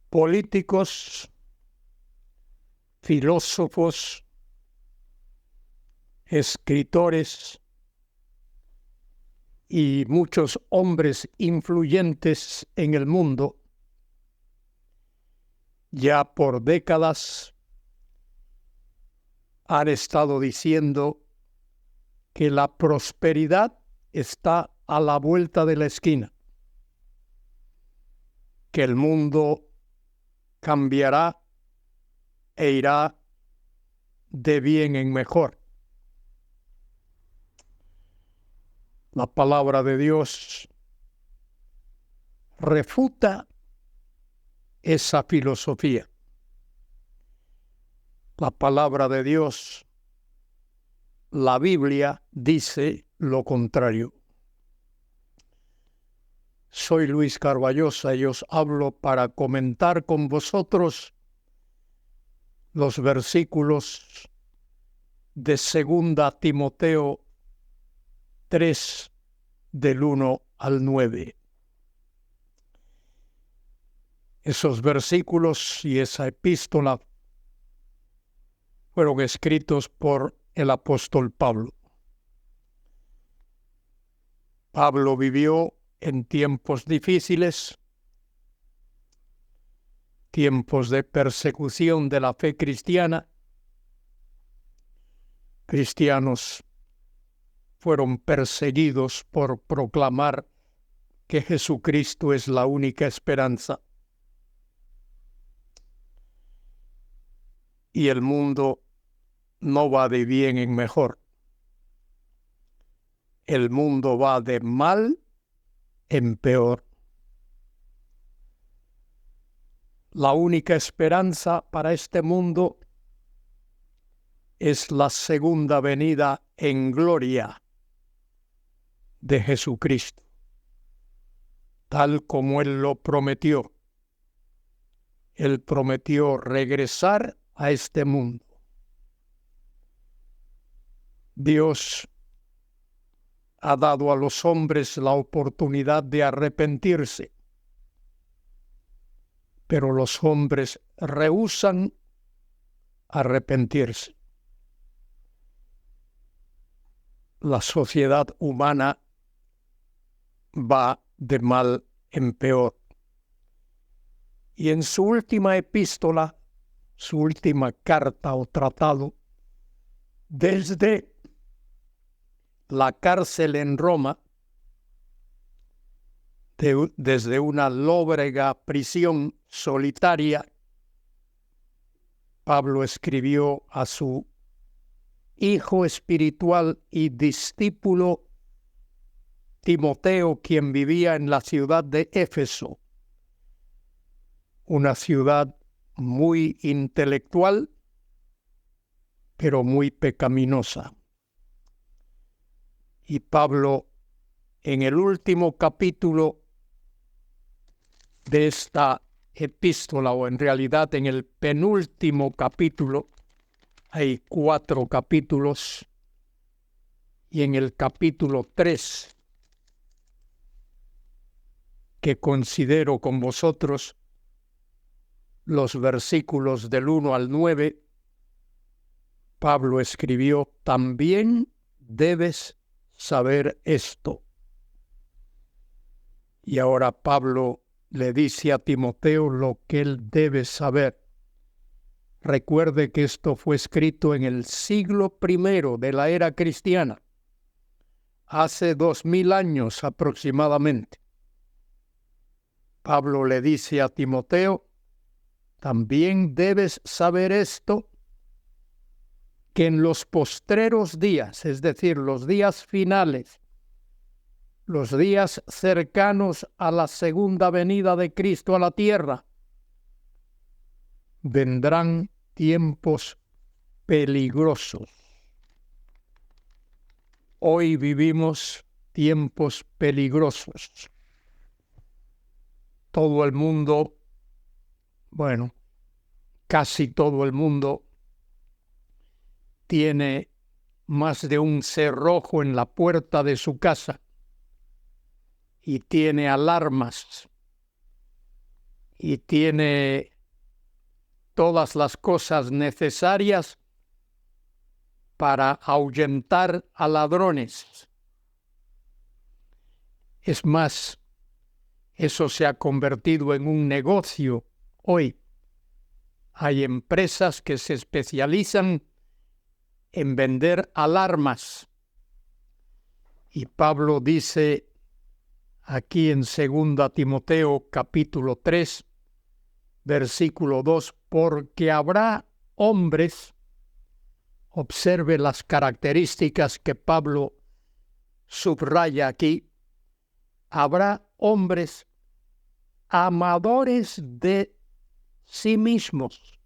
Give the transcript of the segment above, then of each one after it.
políticos, filósofos, escritores y muchos hombres influyentes en el mundo ya por décadas han estado diciendo que la prosperidad está a la vuelta de la esquina, que el mundo cambiará e irá de bien en mejor. La palabra de Dios refuta esa filosofía. La palabra de Dios, la Biblia, dice lo contrario. Soy Luis Carballosa y os hablo para comentar con vosotros los versículos de 2 Timoteo 3, del 1 al 9. Esos versículos y esa epístola fueron escritos por el apóstol Pablo. Pablo vivió en tiempos difíciles, tiempos de persecución de la fe cristiana. Cristianos fueron perseguidos por proclamar que Jesucristo es la única esperanza. Y el mundo no va de bien en mejor. El mundo va de mal en peor. La única esperanza para este mundo es la segunda venida en gloria de Jesucristo, tal como Él lo prometió. Él prometió regresar a este mundo. Dios ha dado a los hombres la oportunidad de arrepentirse, pero los hombres rehúsan arrepentirse. La sociedad humana va de mal en peor. Y en su última epístola, su última carta o tratado, desde la cárcel en Roma, desde una lóbrega prisión solitaria, Pablo escribió a su hijo espiritual y discípulo Timoteo, quien vivía en la ciudad de Éfeso, una ciudad muy intelectual, pero muy pecaminosa. Y Pablo, en el último capítulo de esta epístola, o en realidad en el penúltimo capítulo, hay 4 capítulos, y en el capítulo 3, que considero con vosotros los versículos del 1 al 9, Pablo escribió: también debes saber esto. Y ahora Pablo le dice a Timoteo lo que él debe saber. Recuerde que esto fue escrito en el siglo I de la era cristiana, hace 2000 años aproximadamente. Pablo le dice a Timoteo: también debes saber esto, que en los postreros días, es decir, los días finales, los días cercanos a la segunda venida de Cristo a la tierra, vendrán tiempos peligrosos. Hoy vivimos tiempos peligrosos. Todo el mundo, bueno, casi todo el mundo tiene más de un cerrojo en la puerta de su casa y tiene alarmas y tiene todas las cosas necesarias para ahuyentar a ladrones. Es más, eso se ha convertido en un negocio hoy. Hay empresas que se especializan en vender alarmas. Y Pablo dice aquí en 2 Timoteo capítulo 3, versículo 2, porque habrá hombres, observe las características que Pablo subraya aquí, habrá hombres amadores de sí mismos,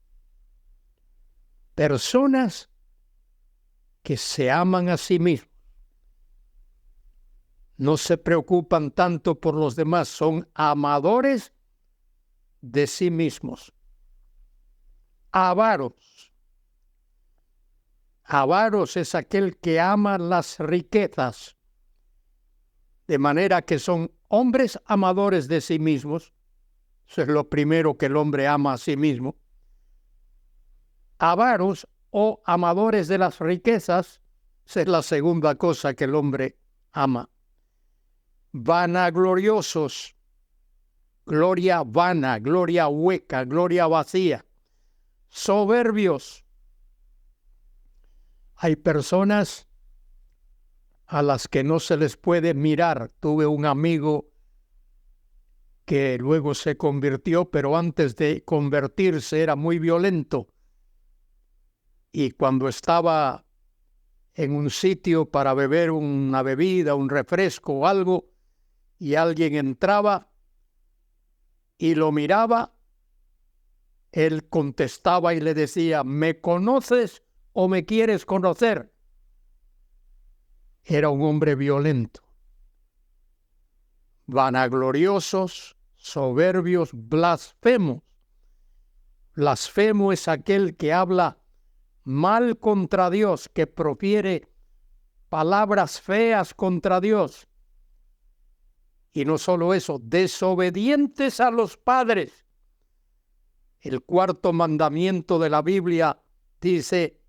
personas que se aman a sí mismos, no se preocupan tanto por los demás, son amadores de sí mismos. Avaros. Avaros es aquel que ama las riquezas, de manera que son hombres amadores de sí mismos. Eso es lo primero que el hombre ama a sí mismo. Avaros o amadores de las riquezas, esa es la segunda cosa que el hombre ama. Vanagloriosos, gloria vana, gloria hueca, gloria vacía. Soberbios. Hay personas a las que no se les puede mirar. Tuve un amigo que luego se convirtió, pero antes de convertirse era muy violento. Y cuando estaba en un sitio para beber una bebida, un refresco o algo, y alguien entraba y lo miraba, él contestaba y le decía, ¿me conoces o me quieres conocer? Era un hombre violento. Vanagloriosos, soberbios, blasfemos. Blasfemo es aquel que habla mal contra Dios, que profiere palabras feas contra Dios. Y no solo eso, desobedientes a los padres. El cuarto mandamiento de la Biblia dice,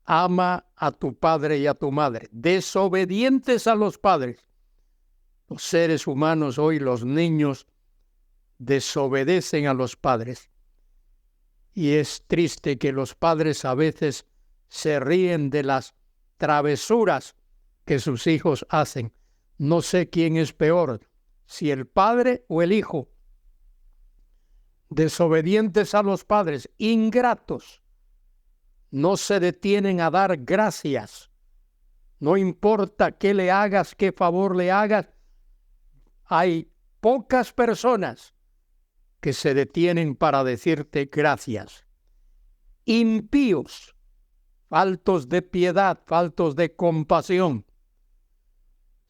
ama a tu padre y a tu madre. Desobedientes a los padres. Los seres humanos hoy, los niños, desobedecen a los padres. Y es triste que los padres a veces se ríen de las travesuras que sus hijos hacen. No sé quién es peor, si el padre o el hijo. Desobedientes a los padres, ingratos. No se detienen a dar gracias. No importa qué le hagas, qué favor le hagas. Hay pocas personas que se detienen para decirte gracias. Impíos, faltos de piedad, faltos de compasión,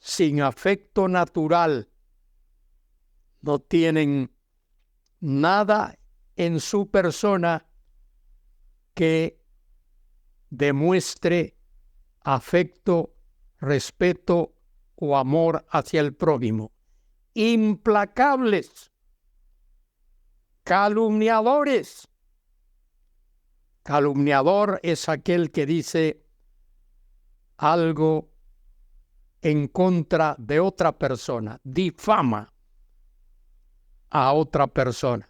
sin afecto natural, no tienen nada en su persona que demuestre afecto, respeto o amor hacia el prójimo. Implacables, calumniadores. Calumniador es aquel que dice algo en contra de otra persona, difama a otra persona.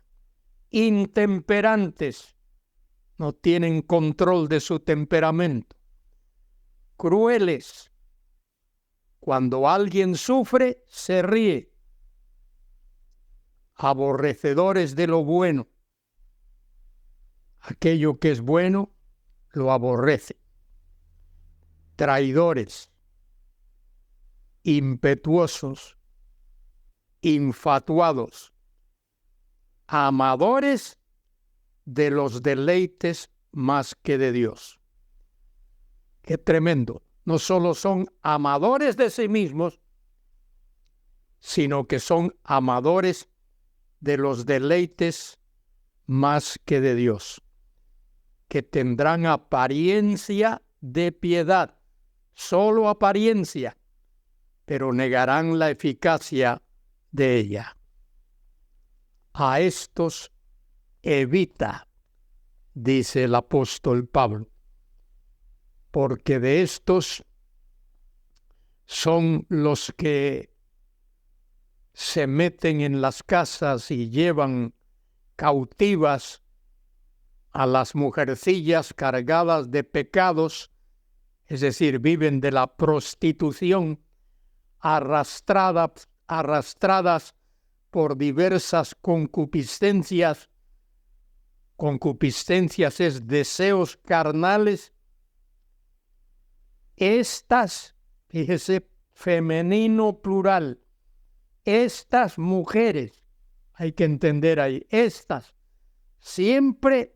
Intemperantes, no tienen control de su temperamento. Crueles, cuando alguien sufre, se ríe. Aborrecedores de lo bueno. Aquello que es bueno, lo aborrece. Traidores, impetuosos, infatuados, amadores de los deleites más que de Dios. Qué tremendo. No solo son amadores de sí mismos, sino que son amadores de los deleites más que de Dios, que tendrán apariencia de piedad, solo apariencia, pero negarán la eficacia de ella. A estos evita, dice el apóstol Pablo, porque de estos son los que se meten en las casas y llevan cautivas a las mujercillas cargadas de pecados, es decir, viven de la prostitución, arrastradas por diversas concupiscencias. Concupiscencias es deseos carnales. Estas, fíjese, femenino plural, estas mujeres, hay que entender ahí, estas siempre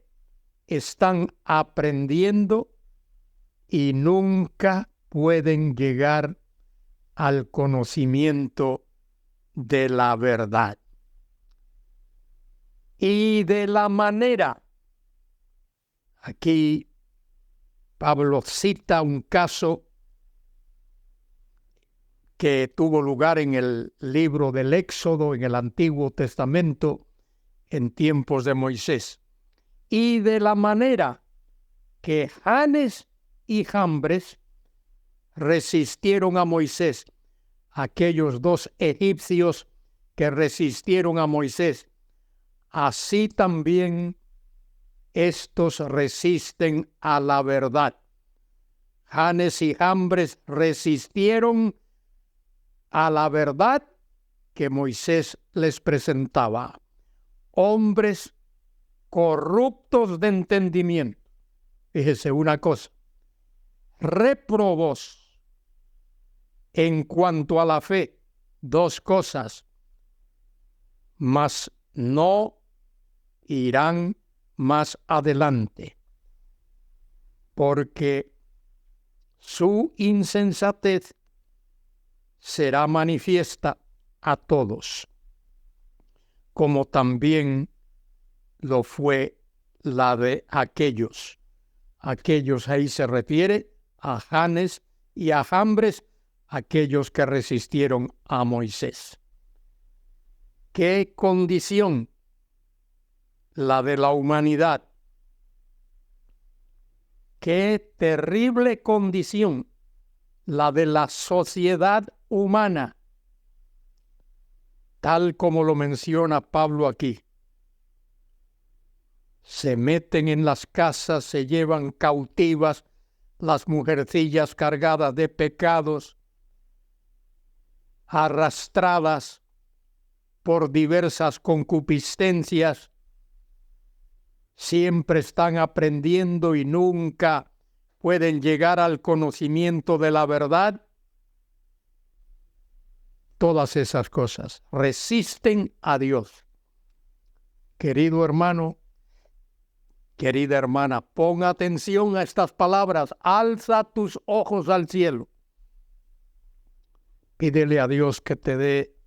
están aprendiendo y nunca pueden llegar al conocimiento de la verdad. Y de la manera, aquí Pablo cita un caso que tuvo lugar en el libro del Éxodo, en el Antiguo Testamento, en tiempos de Moisés. Y de la manera que Janes y Jambres resistieron a Moisés, aquellos dos egipcios que resistieron a Moisés, así también estos resisten a la verdad. Janes y Jambres resistieron a la verdad que Moisés les presentaba. Hombres corruptos de entendimiento. Fíjese una cosa. Réprobos en cuanto a la fe. Dos cosas. Mas no irán más adelante, porque su insensatez será manifiesta a todos, como también lo fue la de aquellos. Aquellos ahí se refiere a Janes y a Jambres, aquellos que resistieron a Moisés. ¿Qué condición? La de la humanidad. Qué terrible condición la de la sociedad humana, tal como lo menciona Pablo aquí. Se meten en las casas, se llevan cautivas las mujercillas cargadas de pecados, arrastradas por diversas concupiscencias, siempre están aprendiendo y nunca pueden llegar al conocimiento de la verdad. Todas esas cosas resisten a Dios. Querido hermano, querida hermana, pon atención a estas palabras. Alza tus ojos al cielo. Pídele a Dios que te dé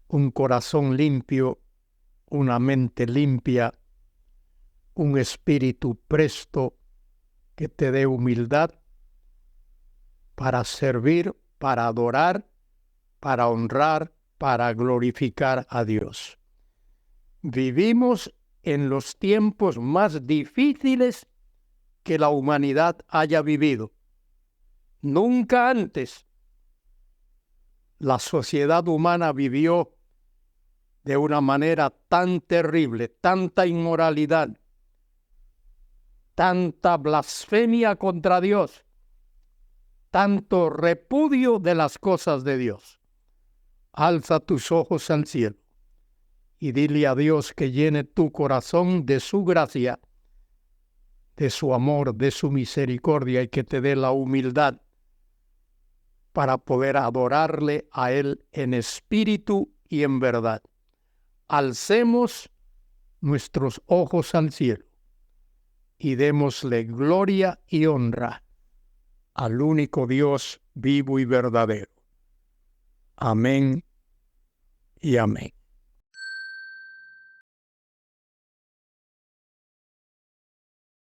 un corazón limpio, una mente limpia, un espíritu presto, que te dé humildad para servir, para adorar, para honrar, para glorificar a Dios. Vivimos en los tiempos más difíciles que la humanidad haya vivido. Nunca antes la sociedad humana vivió de una manera tan terrible, tanta inmoralidad, tanta blasfemia contra Dios, tanto repudio de las cosas de Dios. Alza tus ojos al cielo y dile a Dios que llene tu corazón de su gracia, de su amor, de su misericordia, y que te dé la humildad para poder adorarle a Él en espíritu y en verdad. Alcemos nuestros ojos al cielo y démosle gloria y honra al único Dios vivo y verdadero. Amén y amén.